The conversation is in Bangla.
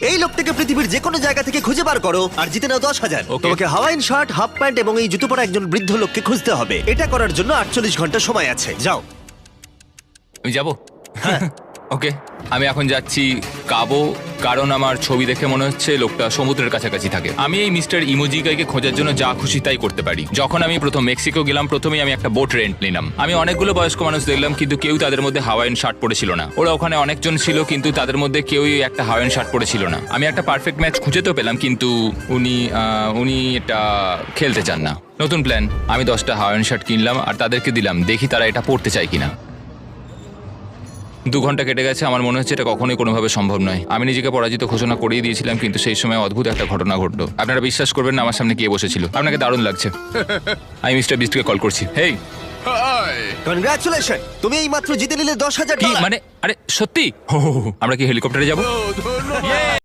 এই লোকটাকে পৃথিবীর যে কোনো জায়গা থেকে খুঁজে বার করো আর জিতে নাও 10,000। Okay. তোমাকে হাওয়াইন শার্ট, হাফ প্যান্ট এবং এই জুতো পরা একজন বৃদ্ধ লোককে খুঁজতে হবে। এটা করার জন্য 48 ঘন্টা সময় আছে। যাও। আমি যাবো ওকে আমি এখন যাচ্ছি কাবো, কারণ আমার ছবি দেখে মনে হচ্ছে লোকটা সমুদ্রের কাছাকাছি থাকে। আমি এই মিস্টার ইমোজিকাইকে খোঁজার জন্য যা খুশি তাই করতে পারি। যখন আমি প্রথম মেক্সিকো গেলাম, প্রথমেই আমি একটা বোট রেন্ট নিলাম। আমি অনেকগুলো বয়স্ক মানুষ দেখলাম, কিন্তু কেউ তাদের মধ্যে হাওয়াইন শার্ট পরেছিল না। ওরা ওখানে অনেকজন ছিল, কিন্তু তাদের মধ্যে কেউই একটা হাওয়াইন শার্ট পরেছিল না। আমি একটা পারফেক্ট ম্যাচ খুঁজে তো পেলাম, কিন্তু উনি এটা খেলতে চান না। নতুন প্ল্যান, আমি 10টা হাওয়াইন শার্ট কিনলাম আর তাদেরকে দিলাম, দেখি তারা এটা পড়তে চায় কিনা। 2 ঘন্টা কেটে গেছে, আমার মনে হচ্ছে এটা কখনোই কোনোভাবে সম্ভব নয়। আমি নিজেকে পরাজিত ঘোষণা করিয়ে দিয়েছিলাম, কিন্তু সেই সময় অদ্ভুত একটা ঘটনা ঘটলো। আপনারা বিশ্বাস করবেন না, আমার সামনে কে বসেছিল। আপনাকে দারুণ লাগছে। আমি মিস্টার বিস্টকে কল করছি। হেই, কনগ্রাচুলেশন, তুমি এই মাত্র জিতে নিলে 10,000 কি ডলার। মানে? আরে সত্যি? আমরা কি হেলিকপ্টারে যাবো?